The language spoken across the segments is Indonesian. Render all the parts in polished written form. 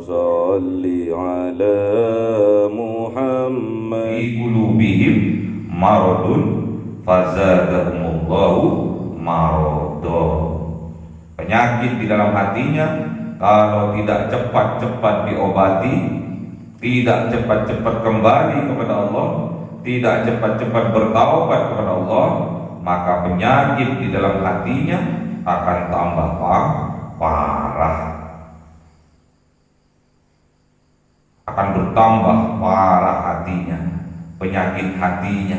صل على محمد. Fi qulubihim maradun fazadahumullahu marada. Penyakit di dalam hatinya kalau tidak cepat-cepat diobati, tidak cepat-cepat kembali kepada Allah, tidak cepat-cepat bertaubat kepada Allah, maka penyakit di dalam hatinya akan tambah parah, akan bertambah parah hatinya, penyakit hatinya.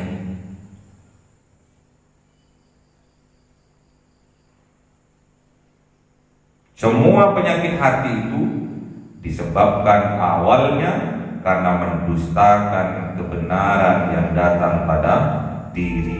Semua penyakit hati itu disebabkan awalnya karena mendustakan kebenaran yang datang pada diri.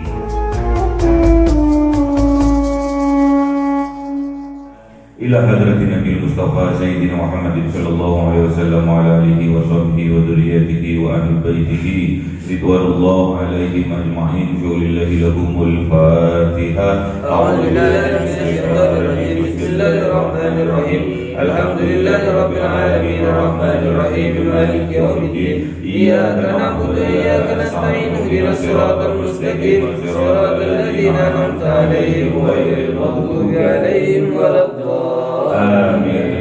Ila hadratin Nabi Mustafa Sayyidina Muhammad sallallahu alaihi wasallam wa ala alihi wa sahbihi wa dzurriyyatihi wa ahli baitihi ridwanullah alaihim ajma'in. Lillahi lahumul Fatihah. A'udzu billahi minasyaitonir rajim. Bismillahirrahmanir rahim. Alhamdulillahi rabbil alamin arrahmanir rahim maliki yaumiddin. Iyyaka na'budu wa iyyaka nasta'in ihdinas siratal mustaqim siratal ladzina an'amta 'alaihim ghairil maghdubi 'alaihim waladdallin. آمين.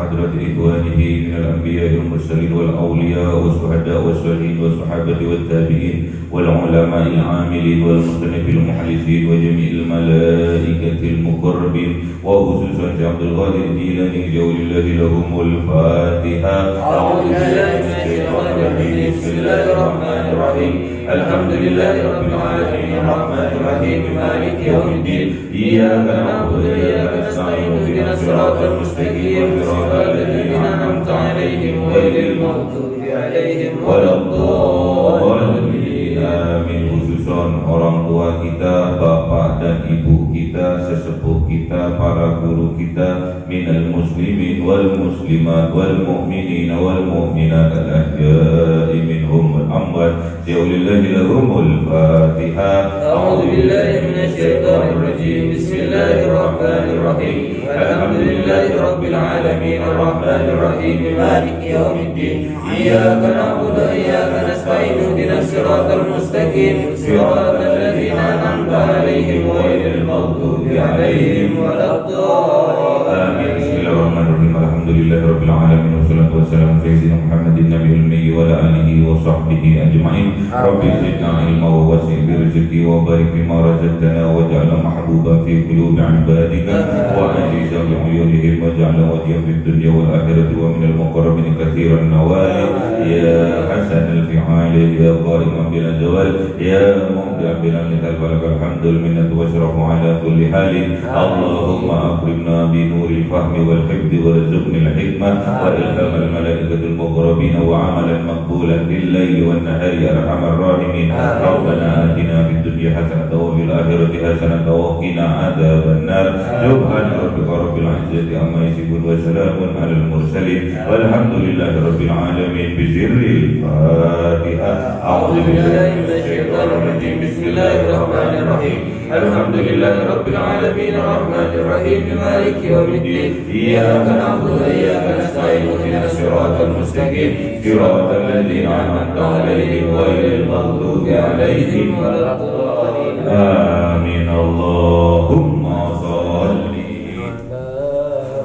حضرة إخوانه من الأنبياء والمرسلين والأولياء والشهداء والصالحين والصحابة والتابعين والعلماء العاملين والمصنفين المخلصين وجميع الملائكة المقربين وخصوصا عبد القادر الجيلاني جول الله لهم الفاتحة. أعوذ بالله من الشيطان الرجيم. بسم الله الرحمن الرحيم. الحمد لله رب العالمين الرحمن الرحيم مالك يوم الدين. إياك نعبد وإياك نستعين اهدنا الصراط المستقيم صراط الذين أنعمت عليهم غير المغضوب عليهم ولا الضالين. Amin. Khususon orang tua kita, bapak dan ibu kita, sesepuh kita, para guru kita, minal muslimin wal muslimat wal mu'minin wal mu'minat al ahya'i minhum wal amwat. Lillahi lahumul Fatihah. A'udzu billahi minasy syaithanir rajim. Bismillahirrahmanir rahim. Alhamdulillahi rabbil alamin arrahmanir rahim maliki yaumiddin. Iyyaka na'budu wa iyyaka nasta'in ihdinas siratal mustaqim siratal ladzina an'amta 'alaihim ghairil maghdubi 'alaihim waladdallin. Bismillahirrahmanirrahim. Alhamdulillahi rabbil alamin wassalatu wassalamu ala sayyidina Muhammadin nabiyil ummi wa ala alihi wa sahbihi ajma'in. Rabbi zidna ilma wa wasi' bi rizqi wa barik bima razaqtana waj'alna mahbuban fi qulubi 'ibadika wa aziza bi 'uyunihim waj'alna wajhan fid dunya wal akhirati wa minal muqarrabin katsiran nawali ya hasanal fi'ali ya qaiman bil zawal ya mubdi'an bil nital falakal hamdul minnatu wasyrafu ala kulli halin. Allahumma akrimna bi nuril fahmi wal hifdzi warzuqnil hikmah wa ilhamal malaikatil muqarrabin wa amalan maqbulan bil laili wan nahari arhamar rahimin. Rabbana atina fid dunya hasanatan wa fil akhirati hasanatan wa qina adzaban nar. Subhana rabbika rabbil izzati amma yasifun wa salamun alal mursalin walhamdulillahi rabbil alamin. Bisirril Fatihah. A'udzu billahi minasy syaithanir rajim. Bismillahirrahmanir rahim. Alhamdulillahi rabbil alamin arrahmanir rahim maliki yaumiddin. Iyyaka na'budu wa iyyaka nasta'in ihdinas siratal mustaqim siratal ladzina an'amta 'alaihim ghairil maghdubi 'alaihim waladdallin. Amin. Allahumma shalli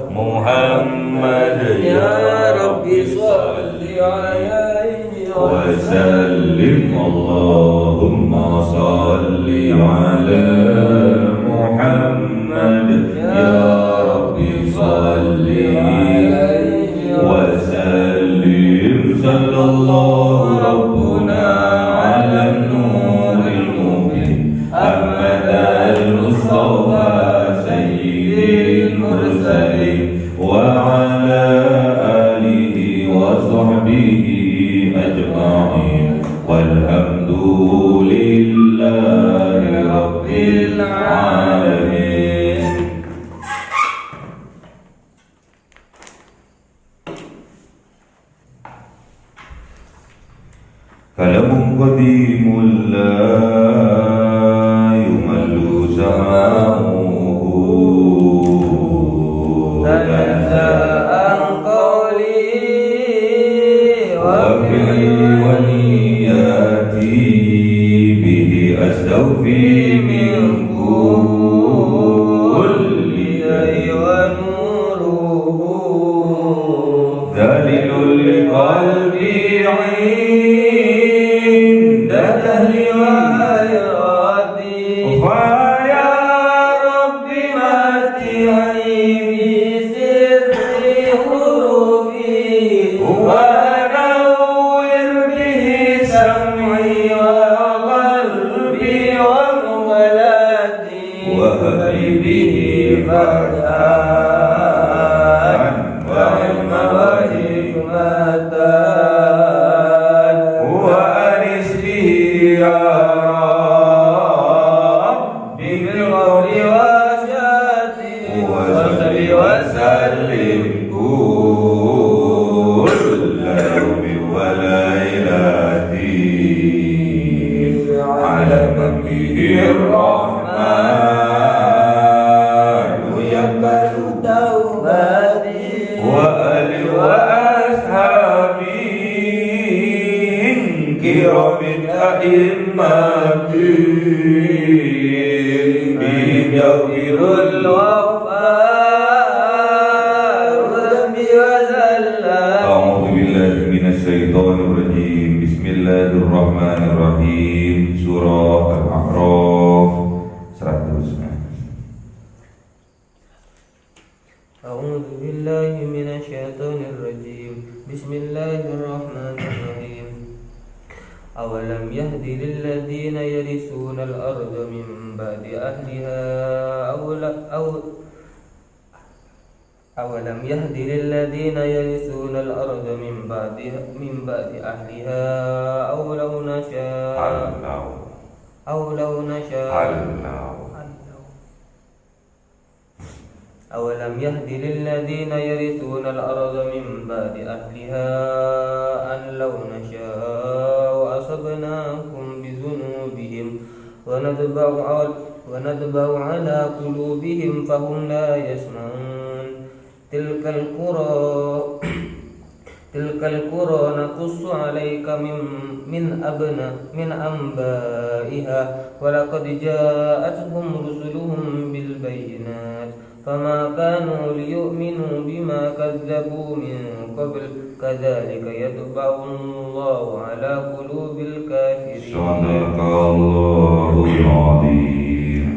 Muhammad ya Rabbi shalli 'alaihi wa sallim. Allahumma shalli 'ala Muhammad ya Rabbi shalli 'alaihi wa sallim. Sallallahu rabbuna 'ala nuril mubin Ahmad al-Mustafa sayyidil mursalin wa 'ala alihi wa sahbihi ajma'in walhamdulillahi rabbil alamin. Kalamun qadimul la yumallu samahu tanza'an qawli يخفي من كل شيء ونوره ذليل لقلبي عند جهل وإرادي فيا رب متعني بسر حروفي ونور به سمعي وقلبي ومولاتي وهب به فتحان وعلم وحكمة وأنس به يا رب بالقول وشاتي وصل وسلم كل يوم وليلتي على من به الرحمن يقبل توبتي وآل وأصحابي كرام الأئمة بجوهر الوفاء وذنبي وزلات. أعوذ بالله من الشيطان الرجيم. بسم الله الرحمن الرحيم. Surah Al-A'raf 100. أعوذ بالله من الشيطان الرجيم. بسم الله الرحمن الرحيم. أولم يهد للذين يرثون الأرض من بعد أهلها أولم يهد للذين يرثون الأرض من بعد أهلها أولم يهد للذين يرثون الأرض من بعد أهلها أن لو نشاء أصبناهم بذنوبهم ونطبع على قلوبهم فهم لا يسمعون. تلك القرى نقص عليك من أنبائها ولقد جاءتهم رسلهم بالبينات فما كانوا ليؤمنوا بما كذبوا من قبل كذلك يطبع الله على قلوب الكافرين. صدق الله العظيم.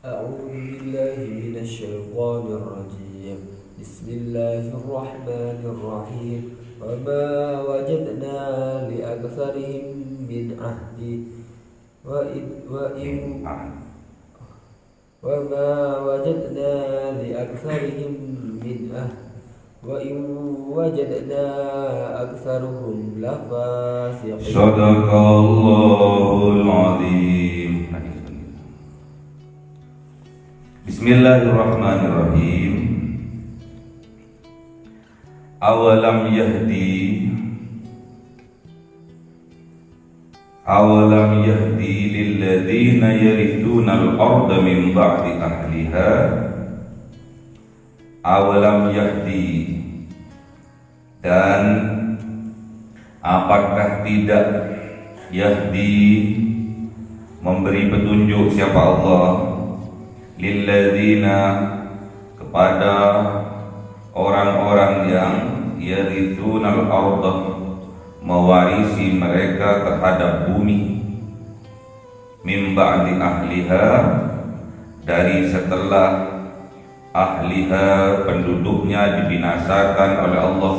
أعوذ بالله من الشيطان الرجيم. بسم الله الرحمن الرحيم. وما وجدنا لأكثرهم من عهد وما وجدنا لأكثرهم من عهد وإن وجدنا أكثرهم لفاسقين. صدق الله العظيم. بسم الله الرحمن الرحيم. أولم يهدي للذين يرثون الأرض من بعد أهلها. أولم يهدي, dan apakah tidak yahdi, memberi petunjuk siapa Allah, lilladzina, kepada orang-orang yang yarithunal arda, mewarisi mereka terhadap bumi, min ba'di ahliha, dari setelah ahliha, penduduknya dibinasakan oleh Allah.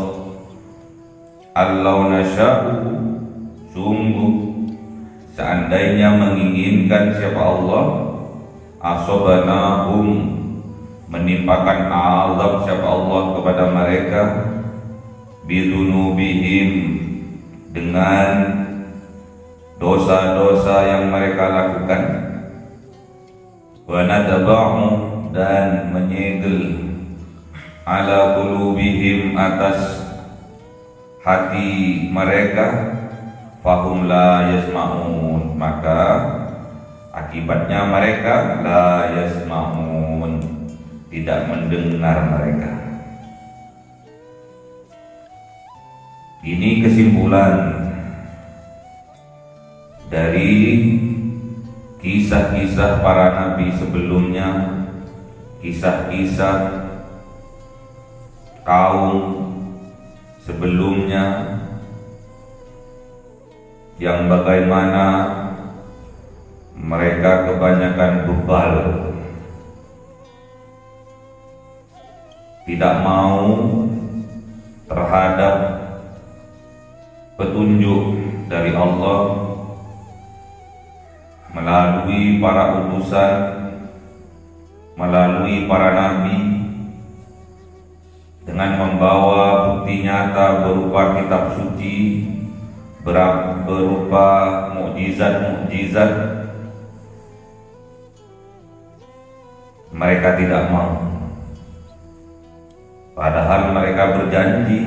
Allau nasya'u, sungguh seandainya menginginkan siapa Allah, asobanahum, menimpakan azab siapa Allah kepada mereka, bidunubihim, dengan dosa-dosa yang mereka lakukan, wa nadba'u, dan menyegel, ala qulubihim, atas hati mereka, fahum la yasma'un, maka akibatnya mereka la yasma'un, tidak mendengar mereka. Ini kesimpulan dari kisah-kisah para nabi sebelumnya, kisah-kisah kaum sebelumnya yang bagaimana mereka kebanyakan bebal, tidak mau terhadap petunjuk dari Allah melalui para utusan, melalui para nabi, dengan membawa bukti nyata berupa kitab suci, berupa mukjizat-mukjizat. Mereka tidak mau, padahal mereka berjanji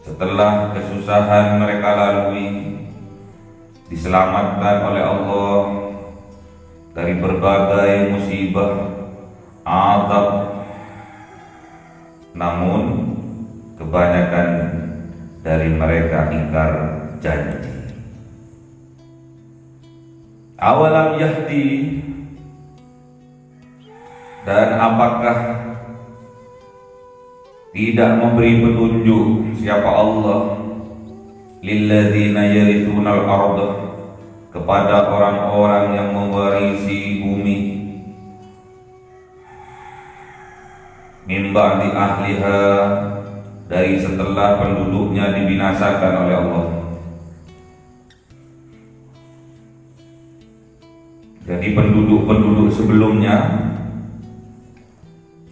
setelah kesusahan mereka lalui, diselamatkan oleh Allah dari berbagai musibah, azab. Namun kebanyakan dari mereka ingkar janji. Awalam yahdi, dan apakah tidak memberi petunjuk siapa Allah lilladzina yarithunal arda, kepada orang-orang yang mewarisi bumi, min ba'di ahliha, dari setelah penduduknya dibinasakan oleh Allah. Jadi penduduk-penduduk sebelumnya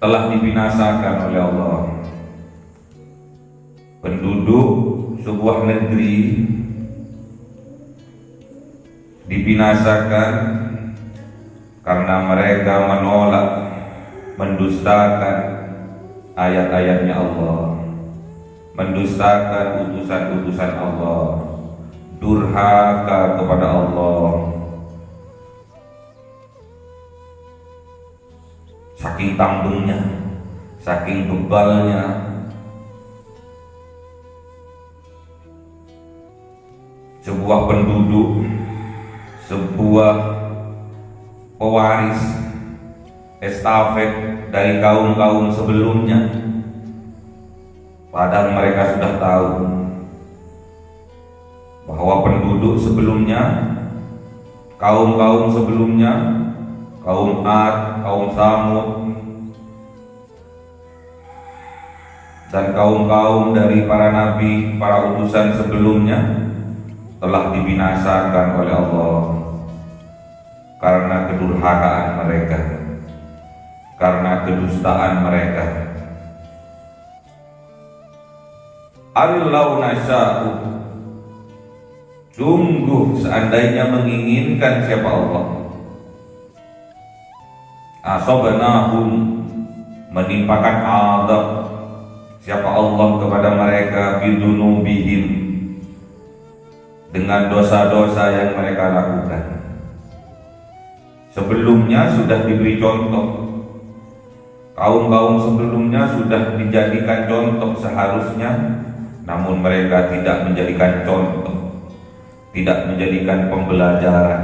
telah dibinasakan oleh Allah. Penduduk sebuah negeri dibinasakan karena mereka menolak, mendustakan ayat-ayatnya Allah, mendustakan utusan-utusan Allah, durhaka kepada Allah. Saking tanggunnya, saking bebalnya, sebuah penduduk, sebuah pewaris estafet dari kaum-kaum sebelumnya, padahal mereka sudah tahu bahwa penduduk sebelumnya, kaum-kaum sebelumnya, kaum Ad, kaum Samud, dan kaum-kaum dari para nabi, para utusan sebelumnya telah dibinasakan oleh Allah karena kedurhakaan mereka, karena kedustaan mereka. Allau nasya'u, sungguh seandainya menginginkan siapa Allah, asobnahum, menimpakan azab siapa Allah kepada mereka, bidunubihim, dengan dosa-dosa yang mereka lakukan. Sebelumnya sudah diberi contoh, kaum-kaum sebelumnya sudah dijadikan contoh seharusnya, namun mereka tidak menjadikan contoh, tidak menjadikan pembelajaran.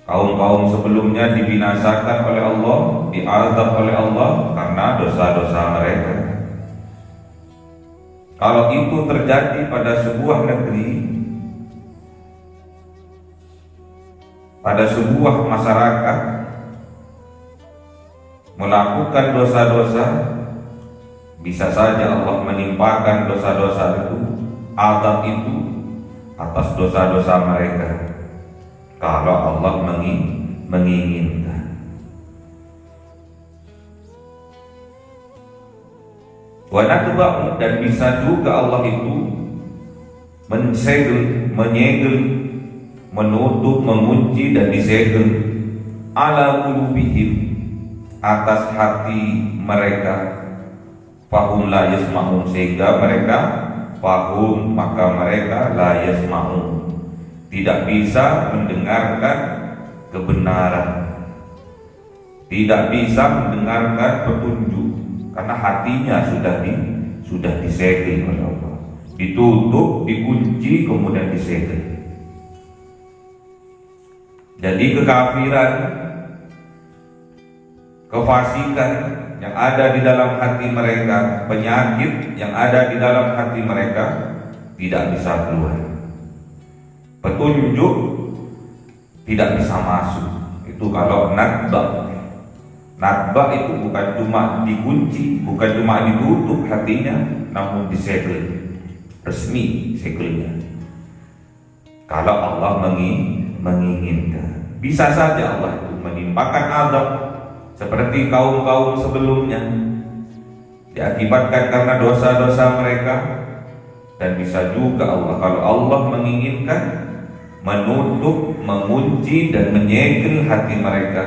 Kaum-kaum sebelumnya dibinasakan oleh Allah, diazab oleh Allah karena dosa-dosa mereka. Kalau itu terjadi pada sebuah negeri, pada sebuah masyarakat melakukan dosa-dosa, bisa saja Allah menimpakan dosa-dosa itu, azab itu atas dosa-dosa mereka, kalau Allah menginginkan. Wanatuba'u, dan bisa juga Allah itu menyegel, menutup, mengunci dan disegel ala qulubihim, atas hati mereka, fahum la yasma'un, sehingga mereka fahum, maka mereka la yasma'un, tidak bisa mendengarkan kebenaran, tidak bisa mendengarkan petunjuk, karena hatinya sudah disegel oleh Allah, ditutup, dikunci, kemudian disegel. Jadi kekafiran, kefasikan yang ada di dalam hati mereka, penyakit yang ada di dalam hati mereka tidak bisa keluar. Petunjuk tidak bisa masuk. Itu kalau nadba. Nadba itu bukan cuma dikunci, bukan cuma ditutup hatinya, namun disegel. Resmi segelnya. Kalau Allah menginginkan. Bisa saja Allah itu menimpakan azab seperti kaum-kaum sebelumnya, diakibatkan karena dosa-dosa mereka. Dan bisa juga Allah, kalau Allah menginginkan, menutup, mengunci dan menyegel hati mereka,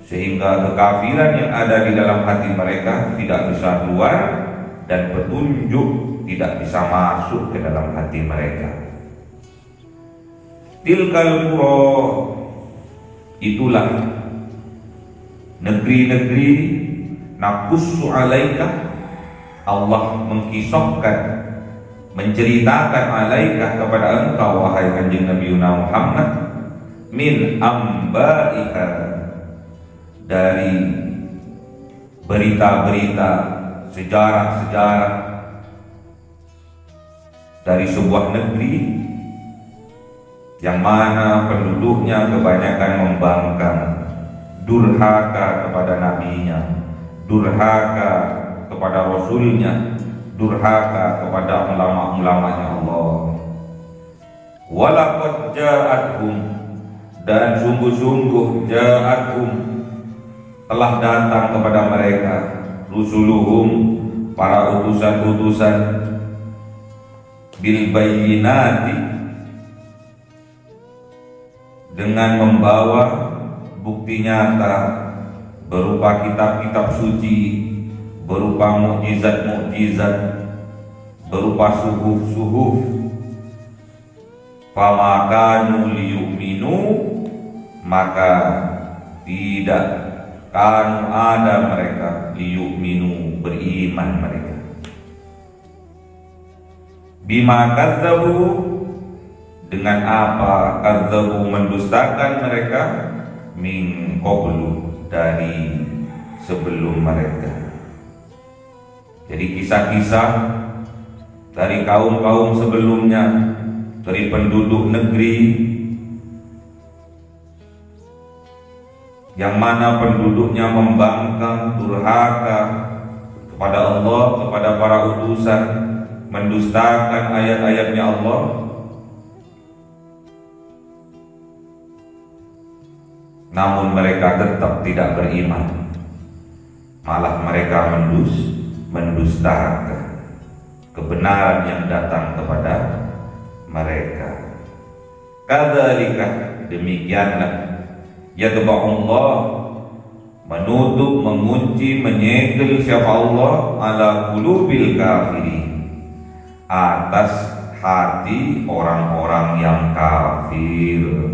sehingga kekafiran yang ada di dalam hati mereka tidak bisa keluar dan petunjuk tidak bisa masuk ke dalam hati mereka. Tilkal qura, itulah negeri-negeri, naqussu alaika, Allah mengkisahkan, menceritakan alaika kepada engkau wahai kanjeng Nabi Muhammad, min ambaiha, dari berita-berita, sejarah-sejarah dari sebuah negeri yang mana penduduknya kebanyakan membangkang, durhaka kepada nabinya, durhaka kepada rasulnya, durhaka kepada ulama-ulamanya Allah. Walaqad ja'athum, dan sungguh-sungguh ja'athum, telah datang kepada mereka, rusuluhum, para utusan-utusan, bil bayyinati, dengan membawa bukti nyata berupa kitab-kitab suci, berupa mukjizat-mukjizat, berupa suhuf-suhuf. Fama kanu liyu'minu, maka tidak kanu ada mereka liyu'minu, beriman mereka. Bima kadzabu, dengan apa kadzabu, mendustakan mereka, min qablu, dari sebelum mereka. Jadi kisah-kisah dari kaum-kaum sebelumnya, dari penduduk negeri yang mana penduduknya membangkang, durhaka kepada Allah, kepada para utusan, mendustakan ayat-ayatnya Allah. Namun mereka tetap tidak beriman, malah mereka mendustakan kebenaran yang datang kepada mereka. Kadzalika, demikianlah, yatba'ullah, menutup, mengunci, menyegel siapa Allah, ala qulubil kafirin, atas hati orang-orang yang kafir.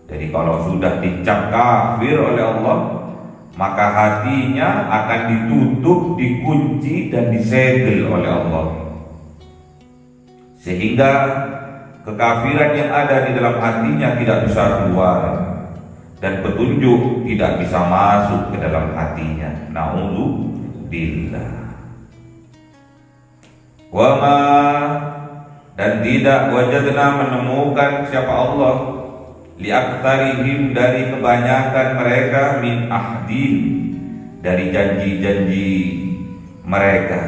Jadi kalau sudah dicap kafir oleh Allah, maka hatinya akan ditutup, dikunci dan disegel oleh Allah, sehingga kekafiran yang ada di dalam hatinya tidak bisa keluar dan petunjuk tidak bisa masuk ke dalam hatinya. Na'udzubillah. Wama, dan tidak wajadna, menemukan siapa Allah, liaktsarihim, dari kebanyakan mereka, min ahdin, dari janji-janji mereka,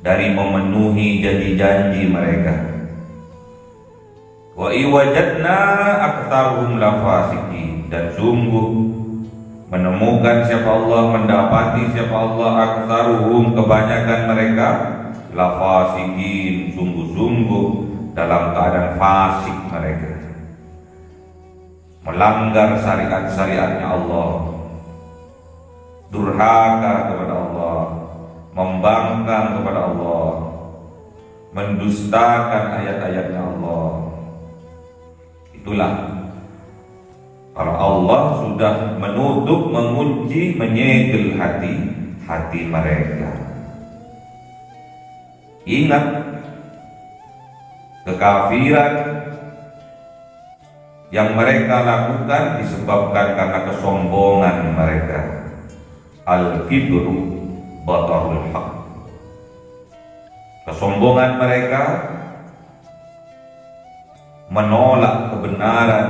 dari memenuhi janji-janji mereka. Wa iwajadna aktsaruhum lafasiqin, dan sungguh menemukan siapa Allah, mendapati siapa Allah, aktsaruhum, kebanyakan mereka, lafasiqin, sungguh-sungguh dalam keadaan fasik mereka, melanggar syariat-syariatnya Allah, durhaka kepada Allah, membangkang kepada Allah, mendustakan ayat-ayatnya Allah. Itulah kalau Allah sudah menutup, mengunci, menyegel hati mereka. Ingat, kekafiran yang mereka lakukan disebabkan karena kesombongan mereka. Al-kibru batarul haq. Kesombongan mereka menolak kebenaran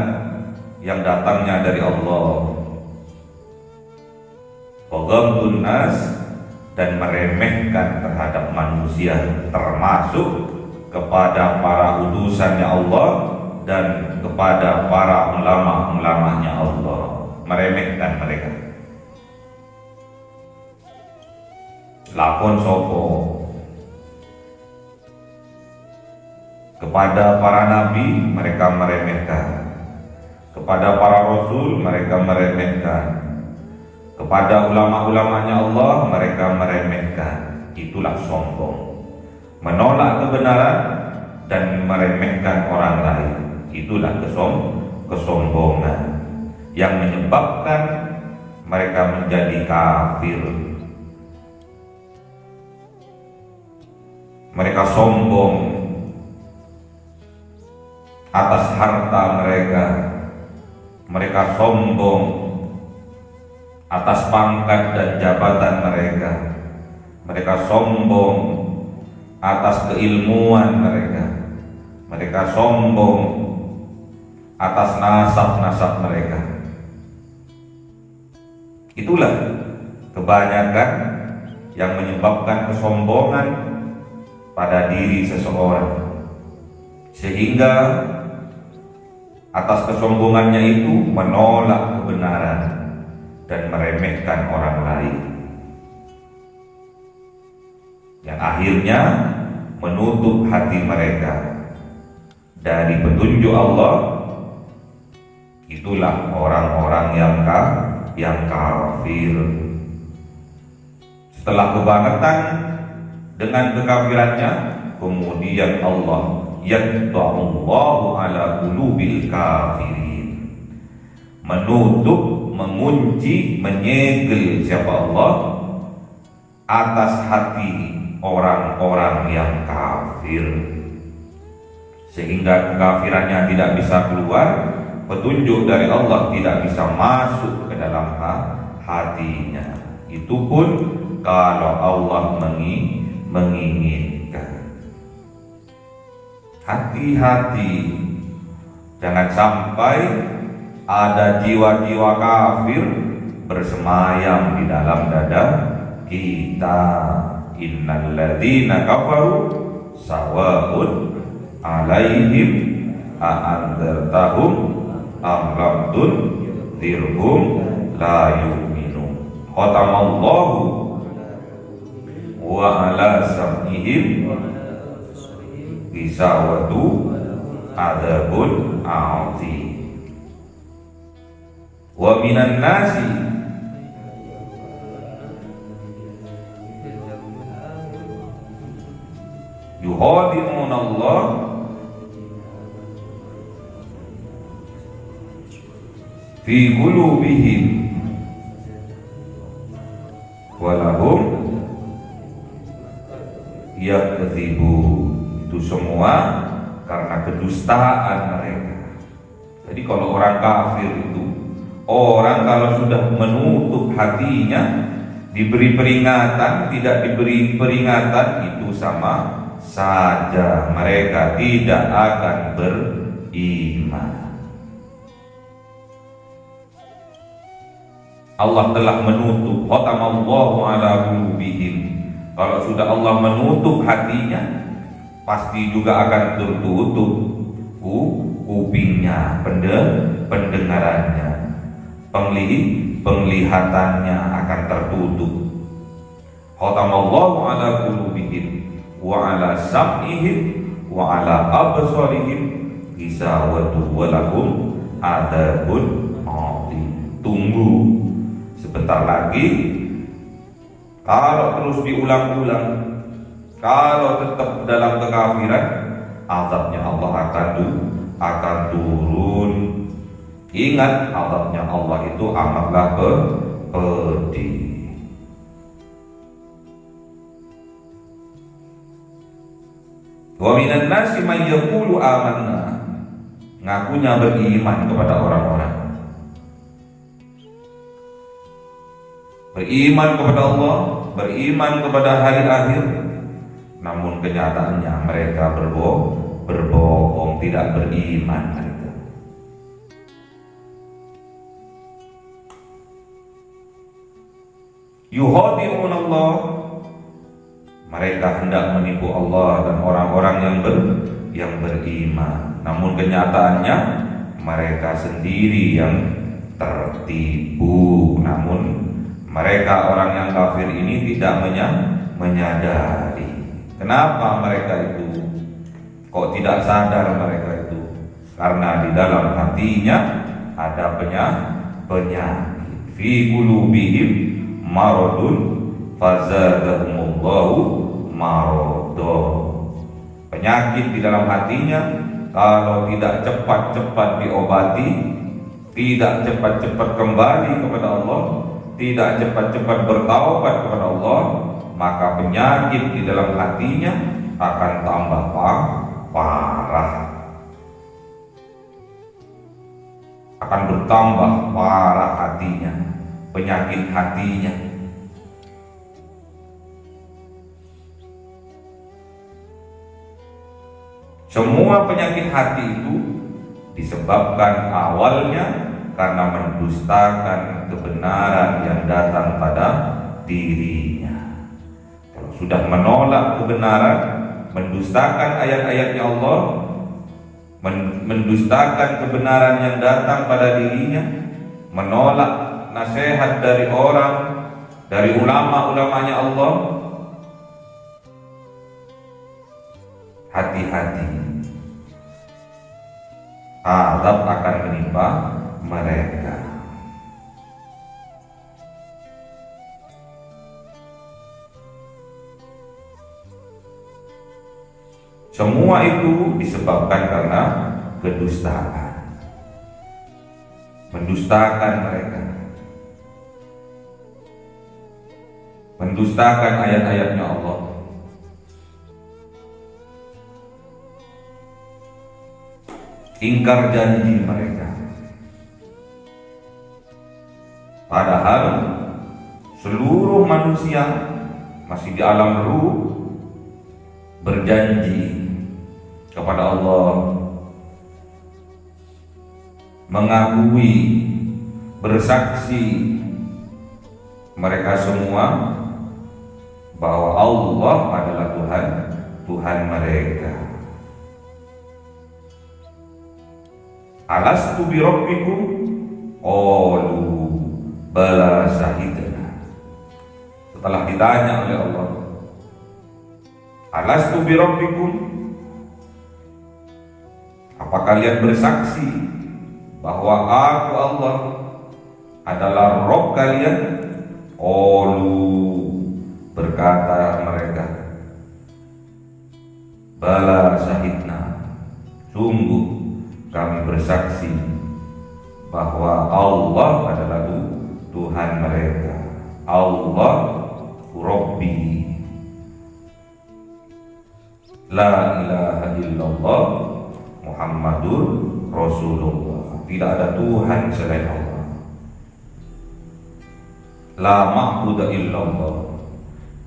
yang datangnya dari Allah. Waghamdun nas, dan meremehkan terhadap manusia, termasuk kepada para utusannya Allah dan kepada para ulama-ulamanya Allah. Meremehkan mereka. Lakon sopo kepada para nabi mereka meremehkan, kepada para rasul mereka meremehkan, kepada ulama-ulamanya Allah mereka meremehkan. Itulah sombong, menolak kebenaran dan meremehkan orang lain. Itulah kesombongan yang menyebabkan mereka menjadi kafir. Mereka sombong atas harta mereka, mereka sombong atas pangkat dan jabatan mereka, mereka sombong atas keilmuan mereka, mereka sombong atas nasab-nasab mereka. Itulah kebanyakan yang menyebabkan kesombongan pada diri seseorang, sehingga atas kesombongannya itu menolak kebenaran dan meremehkan orang lain, yang akhirnya menutup hati mereka dari petunjuk Allah. Itulah orang-orang yang kafir. Setelah kebangetan dengan kekafirannya, kemudian Allah yatba'ullahu ala qulubil kafirin, menutup, mengunci, menyegel siapa Allah atas hati orang-orang yang kafir, sehingga kekafirannya tidak bisa keluar, petunjuk dari Allah tidak bisa masuk ke dalam hatinya. Itu pun kalau Allah menginginkan. Hati-hati, jangan sampai ada jiwa-jiwa kafir bersemayam di dalam dada kita. Innal ladzina kafaru sawa'un alaihim a'andzartahum am lam tunzirhum la yu'minun. Khatamallahu wa ala sam'ihim gisawatu adzabun a'adzim. Wa minan nasi yuhadi'un Allah fi qulubihim walahum yakdzibun. Itu semua karena kedustaan mereka. Jadi kalau orang kafir itu, orang kalau sudah menutup hatinya, diberi peringatan, tidak diberi peringatan, itu sama saja, mereka tidak akan beriman. Allah telah menutup, khatamallahu ala qulubihim. Kalau sudah Allah menutup hatinya, pasti juga akan tertutup kupingnya, pendengarannya, penglihatannya akan tertutup. Khatamallahu ala qulubihim wa ala sam'ihim wa ala absarihim gisawatu wa lahum adzabun adzim. Tunggu sebentar lagi. Kalau terus diulang-ulang, kalau tetap dalam kekafiran, azabnya Allah akan turun. Ingat, azabnya Allah itu amatlah pedih. Wa minan nasi may yaqulu amanna, ngakunya beriman kepada orang-orang, beriman kepada Allah, beriman kepada hari akhir, namun kenyataannya mereka berbohong, tidak beriman mereka. Yuhadi'un Allah, mereka hendak menipu Allah dan orang-orang yang beriman, namun kenyataannya mereka sendiri yang tertipu. Namun mereka orang yang kafir ini tidak menyadari. Kenapa mereka itu kok tidak sadar mereka itu? Karena di dalam hatinya ada penyakit. Fi qulubihim maradun fazadahumullahu maradha. Penyakit di dalam hatinya kalau tidak cepat-cepat diobati, tidak cepat-cepat kembali kepada Allah, tidak cepat-cepat bertaubat kepada Allah, maka penyakit di dalam hatinya akan tambah parah, akan bertambah parah hatinya, penyakit hatinya. Semua penyakit hati itu disebabkan awalnya karena mendustakan kebenaran yang datang pada dirinya. Kalau sudah menolak kebenaran, mendustakan ayat-ayatnya Allah, mendustakan kebenaran yang datang pada dirinya, menolak nasihat dari orang, dari ulama-ulamanya Allah, hati-hati, azab akan menimpa mereka. Semua itu disebabkan karena kedustaan, mendustakan mereka, mendustakan ayat-ayatnya Allah, ingkar janji mereka. Padahal seluruh manusia masih di alam ruh berjanji kepada Allah, mengakui, bersaksi mereka semua bahwa Allah adalah Tuhan mereka. Alastu bi rabbikum? Qalu bala syahidna. Setelah ditanya oleh Allah, alastu bi rabbikum? Apa kalian bersaksi bahwa aku Allah adalah Rabb kalian? Qalu, berkata mereka, bala syahidna, sungguh kami bersaksi bahwa Allah adalah Tuhan mereka. Allah Rabbi, la ilaha illallah Muhammadur Rasulullah. Tidak ada Tuhan selain Allah. La ma'budu illallah,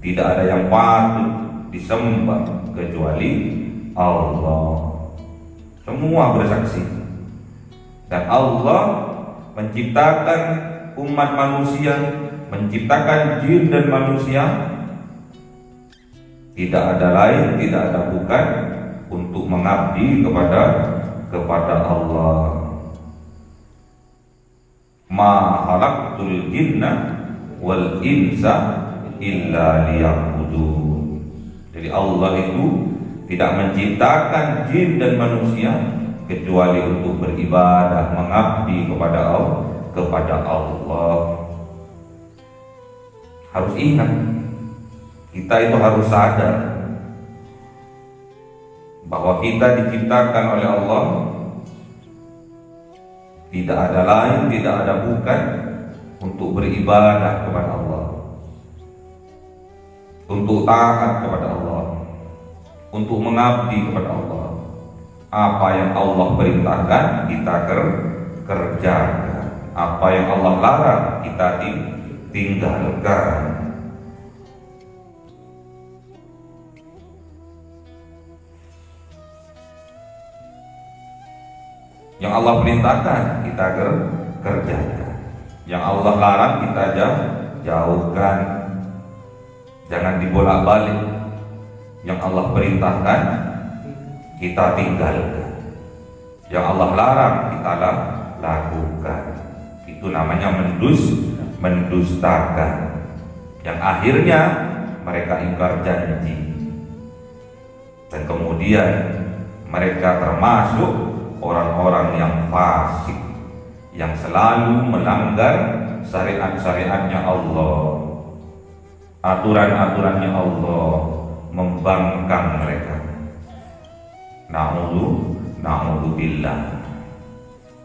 tidak ada yang patut disembah kecuali Allah. Semua bersaksi. Dan Allah menciptakan umat manusia, menciptakan jin dan manusia, tidak ada lain, tidak ada bukan, untuk mengabdi kepada Allah. Ma khalaqtul jinna wal insa illa liya'budun. Jadi Allah itu tidak menciptakan jin dan manusia kecuali untuk beribadah, mengabdi kepada Allah. Harus ingat, kita itu harus sadar bahwa kita diciptakan oleh Allah, tidak ada lain, tidak ada bukan, untuk beribadah kepada Allah, untuk taat kepada Allah, untuk mengabdi kepada Allah. Apa yang Allah perintahkan kita kerjakan, apa yang Allah larang kita tinggalkan. Yang Allah perintahkan kita kerjakan, yang Allah larang kita jauhkan. Jangan dibolak-balik. Yang Allah perintahkan kita tinggalkan, yang Allah larang kita lakukan. Itu namanya mendustakan, yang akhirnya mereka ingkar janji, dan kemudian mereka termasuk orang-orang yang fasik, yang selalu melanggar syariat-syariatnya Allah, aturan-aturannya Allah, membangkang mereka. Na'udzubillah.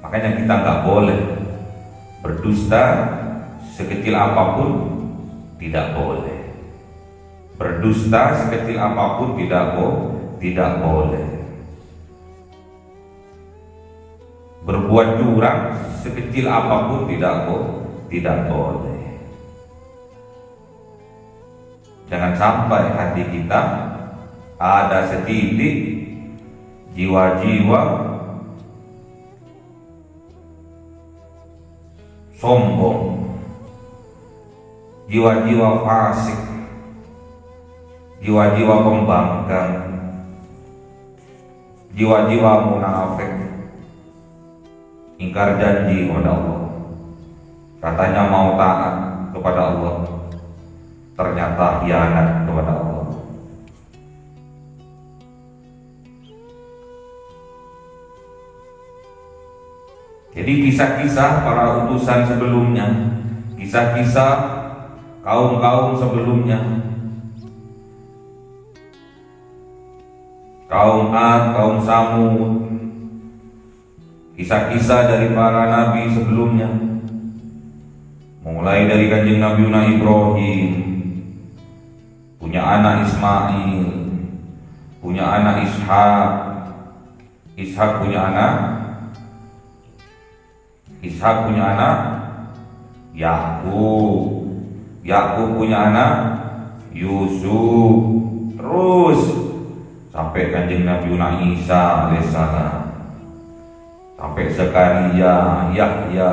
Makanya kita nggak boleh berdusta, sekecil apapun tidak boleh. Berdusta sekecil apapun tidak boleh. Berbuat curang sekecil apapun tidak boleh. Jangan sampai hati kita ada setitik jiwa-jiwa sombong, jiwa-jiwa fasik, jiwa-jiwa pembangkang, jiwa-jiwa munafik, ingkar janji kepada Allah. Katanya mau taat kepada Allah, ternyata khianat kepada Allah. Jadi kisah-kisah para utusan sebelumnya, kisah-kisah kaum-kaum sebelumnya, kaum Ad, kaum Samud, kisah-kisah dari para nabi sebelumnya, mulai dari kanjeng Nabi Ibrahim, punya anak Ismail, punya anak Ishak, Ishak punya anak Yakub, Yakub punya anak Yusuf, terus sampai kanjeng Nabi Isa alaihissalam, sampai Zakaria, Yahya.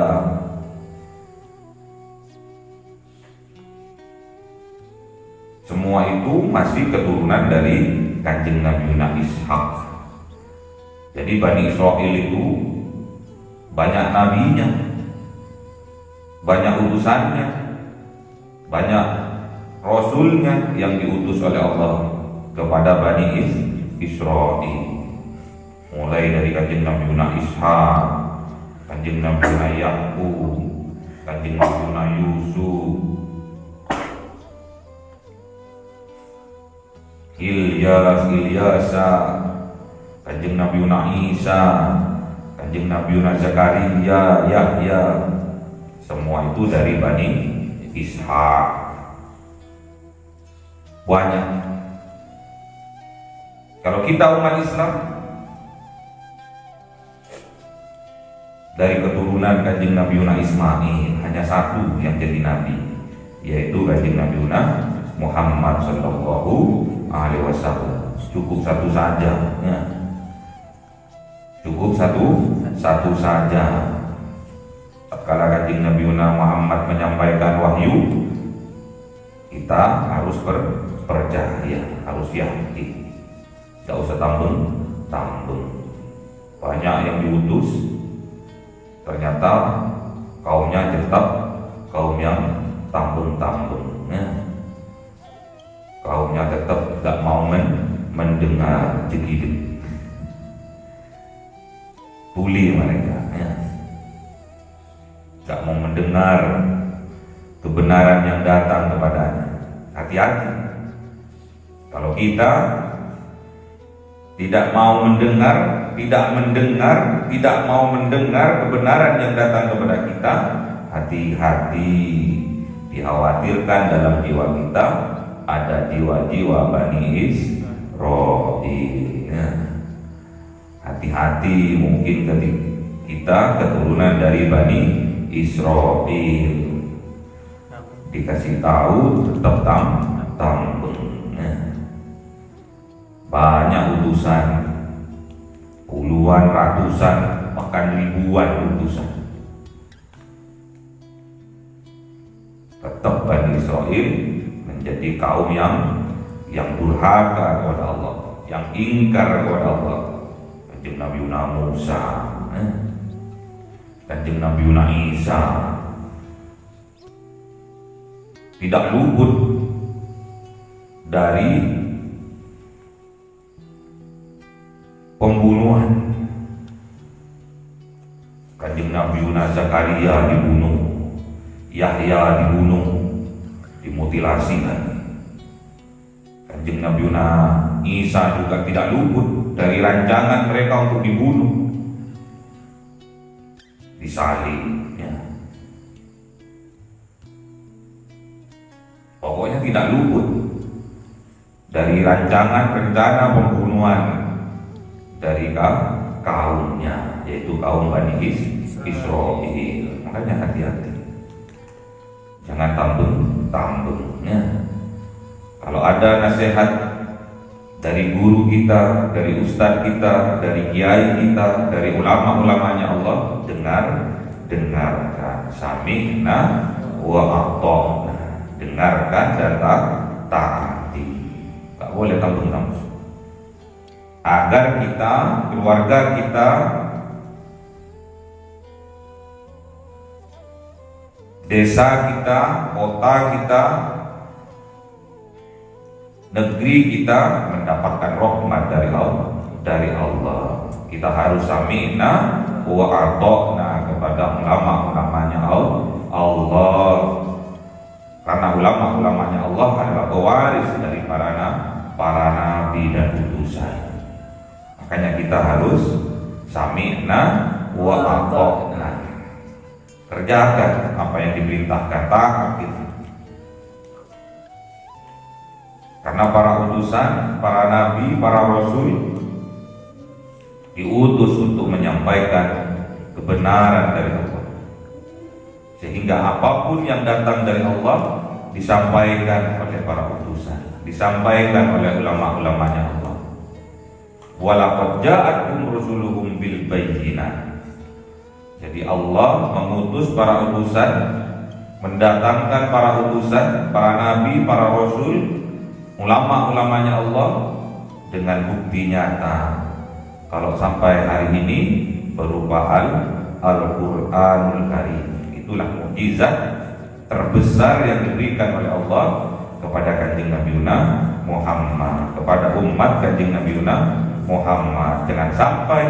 Semua itu masih keturunan dari kanjeng Nabi Ishak. Jadi Bani Israel itu banyak nabinya, banyak utusannya, banyak rasulnya yang diutus oleh Allah kepada Bani Israel. Mulai dari kanjeng Nabi Ishak, kanjeng Nabi Yakub, kanjeng Nabi Yusuf, Ilyasa, kanjeng Nabi Isa, kanjeng Nabi Zakaria, Yahya. Semua itu dari Bani Ishak. Banyak. Kalau kita umat Islam, dari keturunan kanjeng Nabi Ismail hanya satu yang jadi nabi, yaitu kanjeng Nabi Muhammad Sallallahu Alaihi Wasallam. Cukup satu saja, ya. Cukup satu saja. Tatkala kanjeng Nabi Muhammad menyampaikan wahyu, kita harus percaya, harus yakin, tidak usah tanggung. Banyak yang diutus, ternyata kaumnya tetap kaum yang tanggung. Kaumnya tetap tidak mau mendengar jegidik, bully mereka, tidak mau mendengar kebenaran yang datang kepadanya. Hati-hati kalau kita tidak mau mendengar, tidak mau mendengar kebenaran yang datang kepada kita. Hati-hati, dikhawatirkan dalam jiwa kita ada jiwa-jiwa Bani Israil. Hati-hati, mungkin kita keturunan dari Bani Israil. Dikasih tahu tetap tanggung. Banyak utusan, puluhan, ratusan, bahkan ribuan utusan. Tetap Bani Israil menjadi kaum yang durhaka kepada Allah, yang ingkar kepada Allah. Kanjeng Nabi Musa, Kanjeng Nabi Isa tidak luput dari pembunuhan. Kanjeng Nabi Zakaria dibunuh, Yahya dibunuh, dimutilasi kan. Kanjeng Nabi Isa juga tidak luput dari rancangan mereka untuk dibunuh, disalib ya. Pokoknya tidak luput dari rancangan rencana pembunuhan dari kaumnya, yaitu kaum Bani Israil. Makanya hati-hati, jangan tambeng-tambengnya. Kalau ada nasihat dari guru kita, dari ustadz kita, dari kiai kita, dari ulama-ulamanya Allah, dengarkan, sami'na wa ata'na, dengarkan dan taati. Tak boleh tambeng-tambeng. Agar kita, keluarga kita, desa kita, kota kita, negeri kita mendapatkan rahmat dari Allah. Kita harus sami'na wa ata'na kepada ulama-ulamanya Allah. Karena ulama-ulamanya Allah adalah pewaris dari para nabi dan utusan. Makanya kita harus sami'na wa ata'na. Kerjakan apa yang diperintahkan, taat itu. Karena para utusan, para nabi, para rasul diutus untuk menyampaikan kebenaran dari Allah. Sehingga apapun yang datang dari Allah disampaikan oleh para utusan, disampaikan oleh ulama-ulamanya Allah. Walaqad ja'atkum rusuluhum bil bayyinat. Jadi Allah mengutus para utusan, mendatangkan para utusan, para nabi, para rasul, ulama-ulamanya Allah dengan bukti nyata. Kalau sampai hari ini berupa Al-Qur'anul Karim. Itulah mukjizat terbesar yang diberikan oleh Allah kepada Kanjeng Nabi Muhammad, kepada umat Kanjeng Nabi Muhammad. Jangan sampai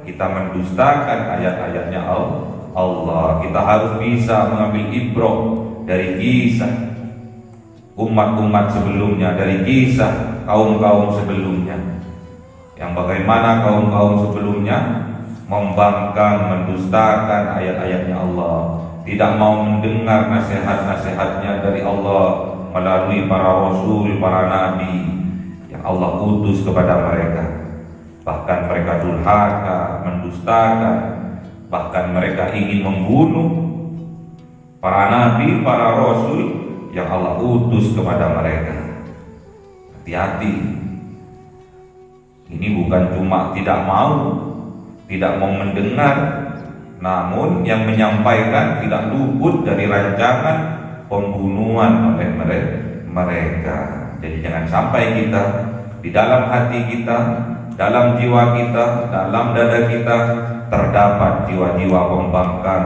kita mendustakan ayat-ayatnya Allah. Kita harus bisa mengambil ibrah dari kisah umat-umat sebelumnya, dari kisah kaum-kaum sebelumnya, yang bagaimana kaum-kaum sebelumnya membangkang, mendustakan ayat-ayatnya Allah, tidak mau mendengar nasihat-nasihatnya dari Allah melalui para rasul, para nabi yang Allah utus kepada mereka. Bahkan mereka durhaka, mendustakan, bahkan mereka ingin membunuh para nabi, para rasul yang Allah utus kepada mereka. Hati-hati. Ini bukan cuma tidak mau mendengar, namun yang menyampaikan tidak luput dari rancangan pembunuhan oleh mereka. Jadi jangan sampai kita di dalam hati kita, dalam jiwa kita, dalam dada kita terdapat jiwa-jiwa pembangkang,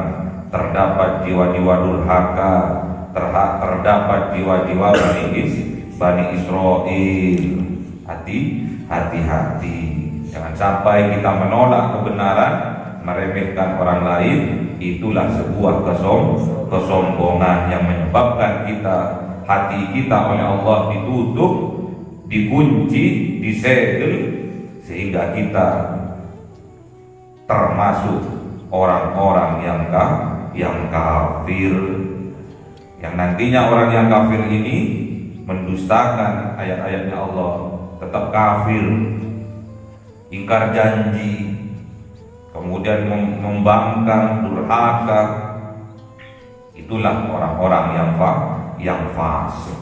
terdapat jiwa-jiwa durhaka, terdapat jiwa-jiwa Bani Israil. Hati-hati, jangan sampai kita menolak kebenaran, meremehkan orang lain. Itulah sebuah kesombongan yang menyebabkan hati kita oleh Allah ditutup, dikunci, disegel, sehingga kita termasuk orang-orang yang kafir. Yang nantinya orang yang kafir ini mendustakan ayat-ayatnya Allah, tetap kafir, ingkar janji, kemudian membangkang, durhaka. Itulah orang-orang yang fasik,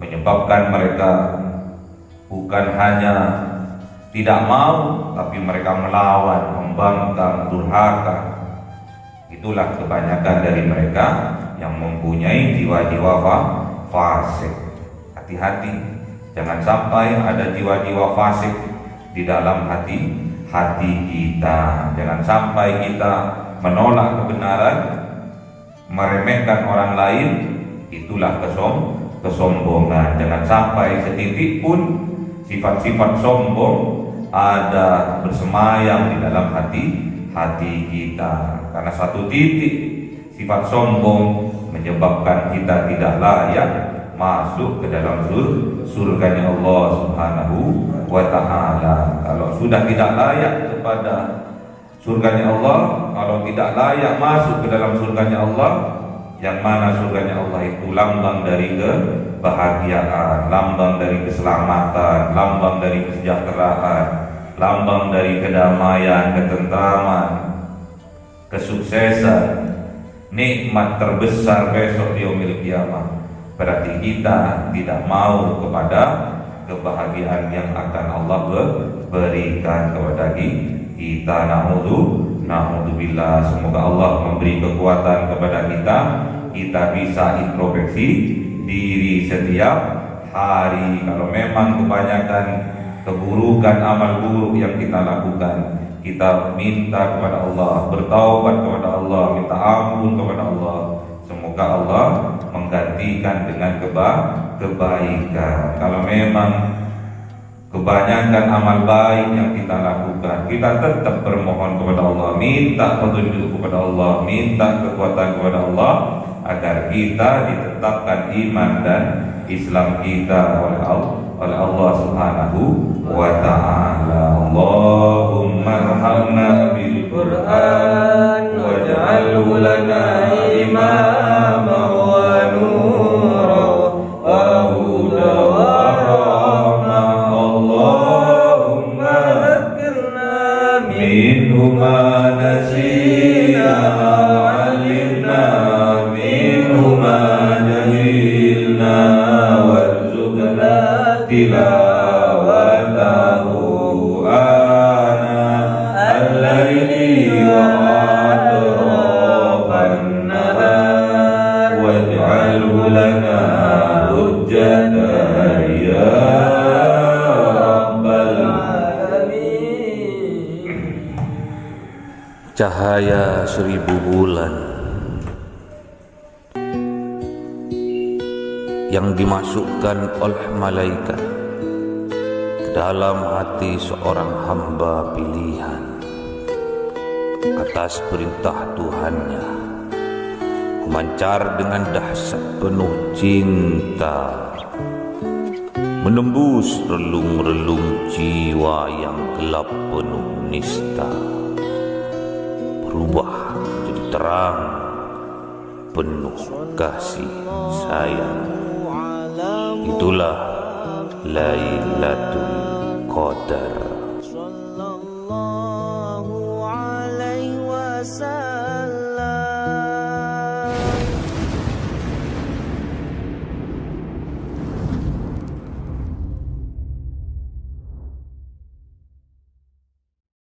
menyebabkan mereka bukan hanya tidak mau, tapi mereka melawan, membangkang, durhaka. Itulah kebanyakan dari mereka yang mempunyai jiwa-jiwa fasik. Hati-hati, jangan sampai ada jiwa-jiwa fasik di dalam hati kita. Jangan sampai kita menolak kebenaran, meremehkan orang lain. Itulah kesombongan. Jangan sampai setitik pun sifat-sifat sombong ada bersemayam di dalam hati kita. Karena satu titik sifat sombong menyebabkan kita tidak layak masuk ke dalam surganya Allah Subhanahu wa ta'ala. Kalau sudah tidak layak kepada surganya Allah, kalau tidak layak masuk ke dalam surganya Allah, yang mana surganya Allah itu lambang dari kebahagiaan, lambang dari keselamatan, lambang dari kesejahteraan, lambang dari kedamaian, ketentraman, kesuksesan, nikmat terbesar besok di yaumil qiyamah. Berarti kita tidak mau kepada kebahagiaan yang akan Allah berikan kepada kita. Na'udzubillah. Semoga Allah memberi kekuatan kepada kita bisa introspeksi diri setiap hari. Kalau memang kebanyakan keburukan, amal buruk yang kita lakukan, kita minta kepada Allah, bertaubat kepada Allah, minta ampun kepada Allah. Semoga Allah menggantikan dengan kebaikan. Kalau memang kebanyakan amal baik yang kita lakukan, kita tetap bermohon kepada Allah, minta petunjuk kepada Allah, minta kekuatan kepada Allah, agar kita ditetapkan iman dan Islam kita oleh Allah Subhanahu wa ta'ala. Allahumma arhamna bil Qur'an waj'alhu lana imama wa nura wa huda wa rahmah. Allahumma dhakkirna minhu ma nasina wa 'allimna minhu ma jahilna warzuqna tilawatahu ana al-laili wa atrafan nahar waj'alhu lana hujjatan ya rabbal alamin. Cahaya 1000 bulan yang dimasukkan oleh malaikat ke dalam hati seorang hamba pilihan atas perintah Tuhannya, memancar dengan dahsyat penuh cinta, menembus relung-relung jiwa yang gelap penuh nista, berubah menjadi terang penuh kasih sayang. Itulah Lailatul Qadar.